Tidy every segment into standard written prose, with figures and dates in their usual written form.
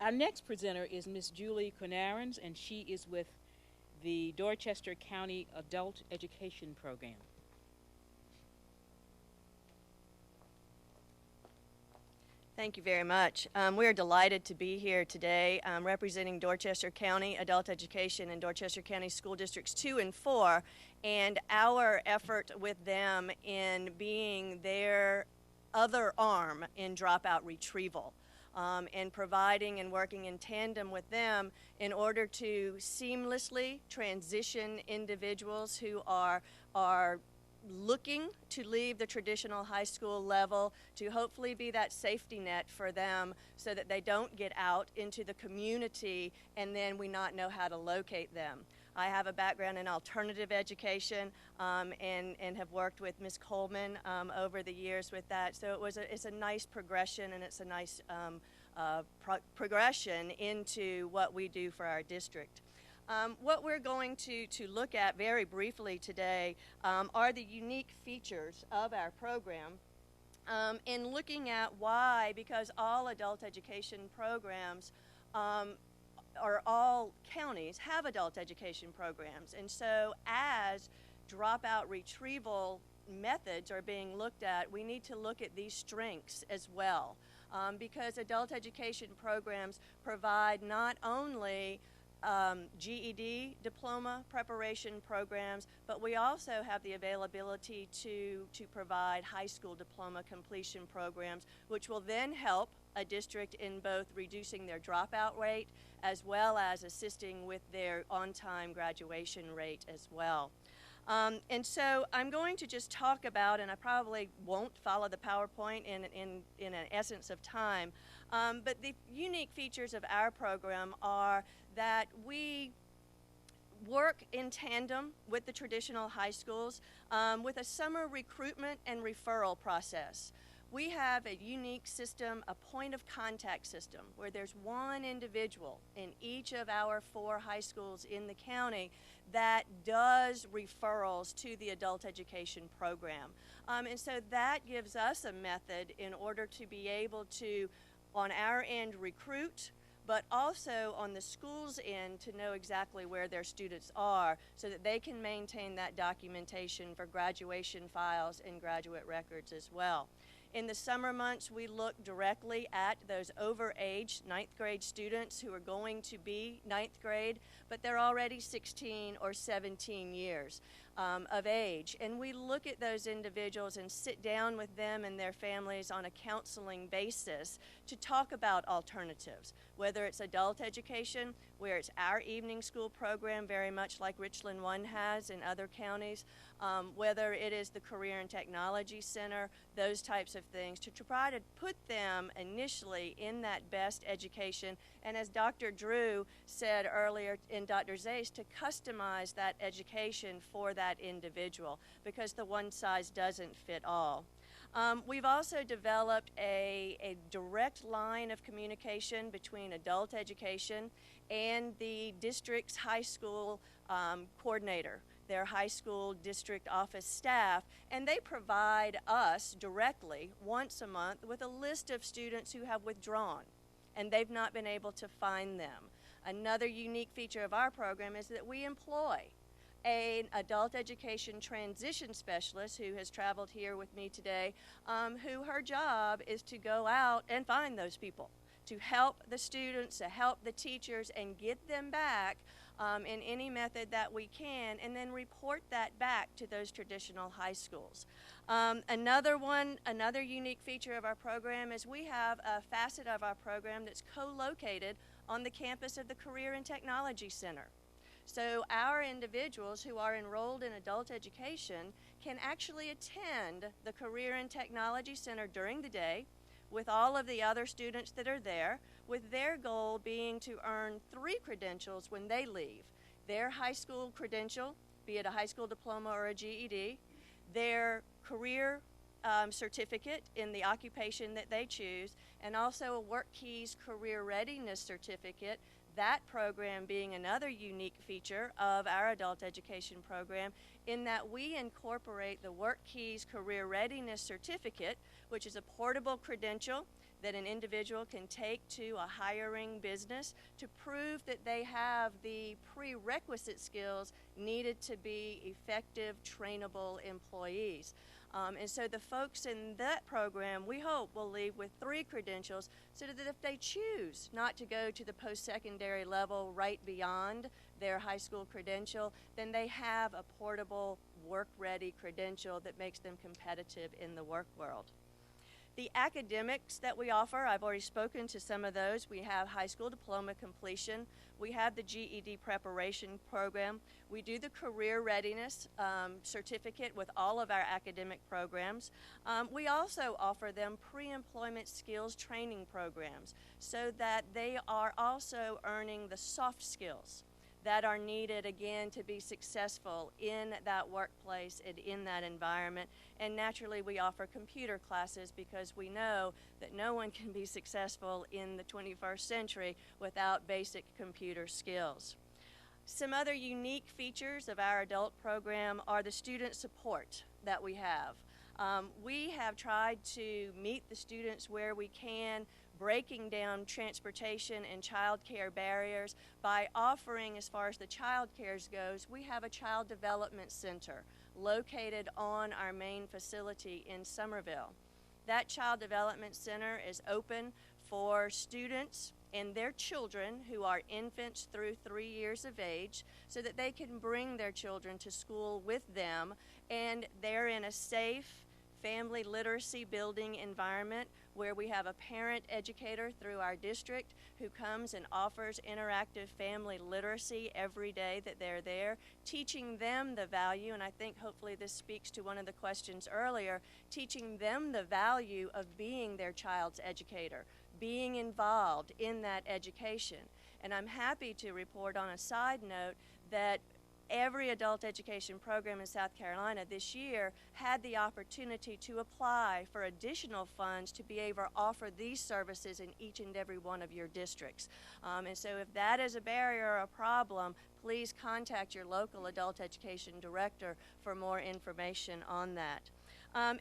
Our next presenter is Miss Julie Kornahrens, and she is with the Dorchester County Adult Education Program. Thank you very much. We are delighted to be here today representing Dorchester County Adult Education and Dorchester County School Districts 2 and 4, and our effort with them in being their other arm in dropout retrieval, and providing and working in tandem with them in order to seamlessly transition individuals who are looking to leave the traditional high school level to hopefully be that safety net for them so that they don't get out into the community and then we not know how to locate them. I have a background in alternative education and have worked with Ms. Coleman over the years with that. So it's a nice progression, and it's a nice progression into what we do for our district. What we're going to look at very briefly today are the unique features of our program, in looking at why, because all adult education programs or all counties have adult education programs, and so as dropout retrieval methods are being looked at, we need to look at these strengths as well, because adult education programs provide not only GED Diploma preparation programs, but we also have the availability to provide high school diploma completion programs, which will then help a district in both reducing their dropout rate as well as assisting with their on-time graduation rate as well. And so I'm going to just talk about, and I probably won't follow the PowerPoint in an essence of time, but the unique features of our program are that we work in tandem with the traditional high schools with a summer recruitment and referral process. We have a unique system, a point of contact system, where there's one individual in each of our 4 high schools in the county that does referrals to the adult education program. And so that gives us a method in order to be able to, on our end, recruit, but also on the school's end to know exactly where their students are so that they can maintain that documentation for graduation files and graduate records as well. In the summer months, we look directly at those overage 9th grade students who are going to be 9th grade, but they're already 16 or 17 years of age. And we look at those individuals and sit down with them and their families on a counseling basis to talk about alternatives, whether it's adult education, where it's our evening school program, very much like Richland One has in other counties, whether it is the Career and Technology Center, those types of things, to try to put them initially in that best education, and as Dr. Drew said earlier in Dr. Zay's, to customize that education for that individual, because the one size doesn't fit all. We've also developed a direct line of communication between adult education and the district's high school coordinator, their high school district office staff, and they provide us directly once a month with a list of students who have withdrawn and they've not been able to find them. Another unique feature of our program is that we employ an adult education transition specialist who has traveled here with me today, who her job is to go out and find those people, to help the students, to help the teachers, and get them back in any method that we can, and then report that back to those traditional high schools. Another unique feature of our program is we have a facet of our program that's co-located on the campus of the Career and Technology Center. So our individuals who are enrolled in adult education can actually attend the Career and Technology Center during the day with all of the other students that are there, with their goal being to earn 3 credentials when they leave. Their high school credential, be it a high school diploma or a GED, their career certificate in the occupation that they choose, and also a WorkKeys Career Readiness Certificate, that program being another unique feature of our adult education program, in that we incorporate the WorkKeys Career Readiness Certificate, which is a portable credential that an individual can take to a hiring business to prove that they have the prerequisite skills needed to be effective, trainable employees. And so the folks in that program, we hope, will leave with 3 credentials so that if they choose not to go to the post-secondary level right beyond their high school credential, then they have a portable, work-ready credential that makes them competitive in the work world. The academics that we offer, I've already spoken to some of those. We have high school diploma completion. We have the GED preparation program. We do the career readiness certificate with all of our academic programs. We also offer them pre-employment skills training programs so that they are also earning the soft skills that are needed, again, to be successful in that workplace and in that environment. And naturally, we offer computer classes because we know that no one can be successful in the 21st century without basic computer skills. Some other unique features of our adult program are the student support that we have. We have tried to meet the students where we can, breaking down transportation and child care barriers by offering, as far as the child care goes, we have a child development center located on our main facility in Somerville. That child development center is open for students and their children who are infants through 3 years of age so that they can bring their children to school with them, and they're in a safe family literacy building environment where we have a parent educator through our district who comes and offers interactive family literacy every day that they're there, teaching them the value, and I think hopefully this speaks to one of the questions earlier, teaching them the value of being their child's educator, being involved in that education. And I'm happy to report on a side note that every adult education program in South Carolina this year had the opportunity to apply for additional funds to be able to offer these services in each and every one of your districts. And so if that is a barrier or a problem, please contact your local adult education director for more information on that.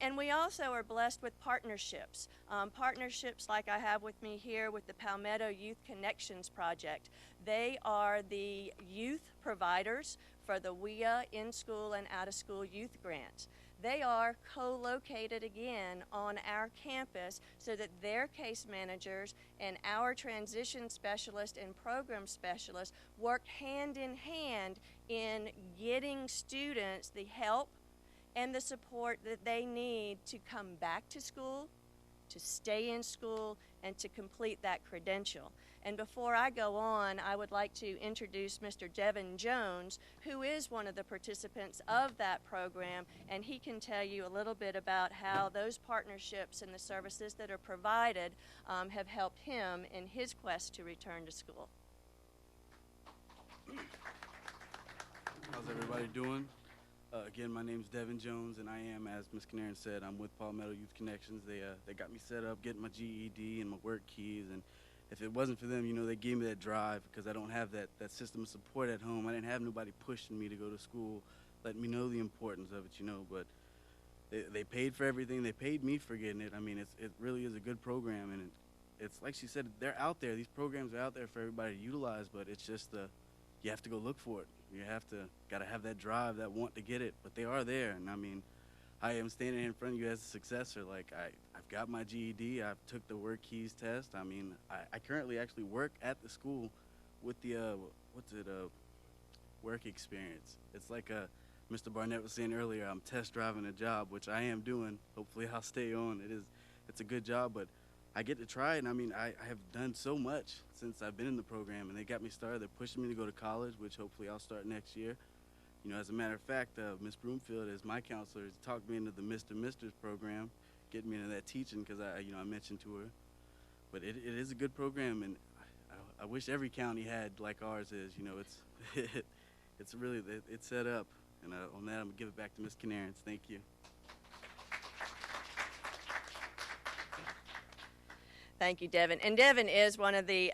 And we also are blessed with partnerships. Partnerships like I have with me here with the Palmetto Youth Connections Project. They are the youth providers for the WIA in-school and out-of-school youth grants. They are co-located again on our campus so that their case managers and our transition specialists and program specialists work hand in hand in getting students the help and the support that they need to come back to school, to stay in school, and to complete that credential. And before I go on, I would like to introduce Mr. Devon Jones, who is one of the participants of that program, and he can tell you a little bit about how those partnerships and the services that are provided have helped him in his quest to return to school. How's everybody doing? Again, my name's Devon Jones, and I am, as Ms. Kornahrens said, I'm with Palmetto Youth Connections. They got me set up, getting my GED and my WorkKeys, and if it wasn't for them, you know, they gave me that drive because I don't have that system of support at home. I didn't have nobody pushing me to go to school, letting me know the importance of it, you know, but they paid for everything. They paid me for getting it. I mean, it really is a good program, and it's like she said, they're out there. These programs are out there for everybody to utilize, but it's just you have to go look for it. You gotta have that drive, that want to get it, but they are there. And I mean, I am standing here in front of you as a successor. Like I've got my GED, I've took the WorkKeys test. I mean, I currently actually work at the school with the, work experience. It's like Mr. Barnett was saying earlier, I'm test driving a job, which I am doing. Hopefully I'll stay on. It's a good job, but I get to try it, and I mean, I have done so much since I've been in the program, and they got me started. They're pushing me to go to college, which hopefully I'll start next year. You know, as a matter of fact, Ms. Broomfield, as my counselor, has talked me into the Mr.'s program, getting me into that teaching because I mentioned to her. But it is a good program, and I wish every county had like ours is. You know, it's really it's set up, and on that I'm gonna give it back to Ms. Kornahrens. Thank you. Thank you, Devon. And Devon is one of the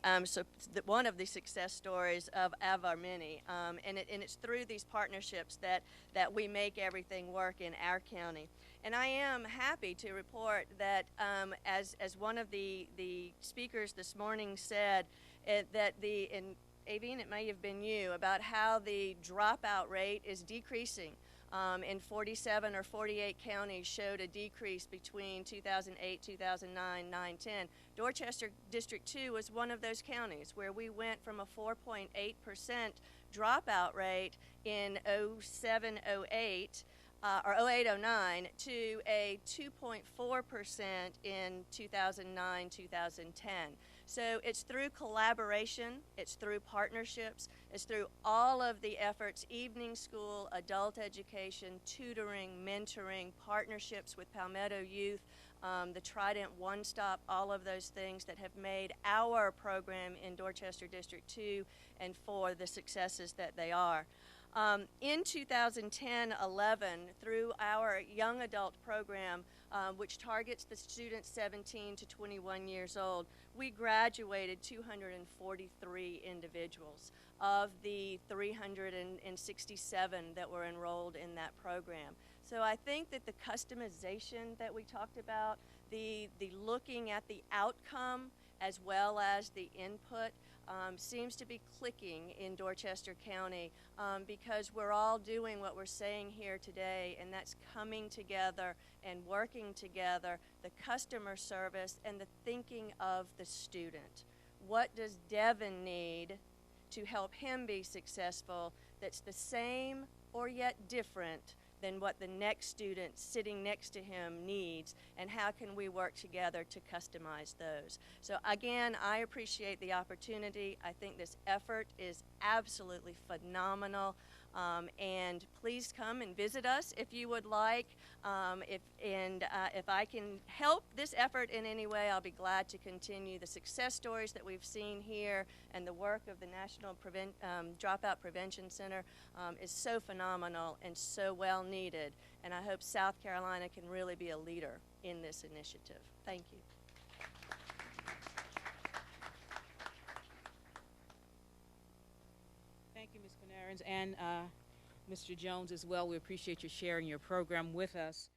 success stories of our many, and it's through these partnerships that we make everything work in our county. And I am happy to report that as one of the speakers this morning said, that Aveen, it may have been you, about how the dropout rate is decreasing. In 47 or 48 counties showed a decrease between 2008, 2009, 9, 10. Dorchester District 2 was one of those counties where we went from a 4.8% dropout rate in 07, 08, or 08, 09 to a 2.4% in 2009, 2010. So it's through collaboration, it's through partnerships, it's through all of the efforts, evening school, adult education, tutoring, mentoring, partnerships with Palmetto Youth, the Trident One Stop, all of those things that have made our program in Dorchester District 2 and 4 the successes that they are. In 2010-11, through our young adult program, which targets the students 17 to 21 years old, we graduated 243 individuals of the 367 that were enrolled in that program. So I think that the customization that we talked about, the looking at the outcome as well as the input, seems to be clicking in Dorchester County because we're all doing what we're saying here today, and that's coming together and working together, the customer service and the thinking of the student. What does Devon need to help him be successful that's the same or yet different than what the next student sitting next to him needs, and how can we work together to customize those? So again, I appreciate the opportunity. I think this effort is absolutely phenomenal, and please come and visit us if you would like. If I can help this effort in any way, I'll be glad to continue. The success stories that we've seen here and the work of the National Dropout Prevention Center is so phenomenal and so well needed, and I hope South Carolina can really be a leader in this initiative. Thank you. Thank you, Ms. Kornahrens, and Mr. Jones as well. We appreciate you sharing your program with us.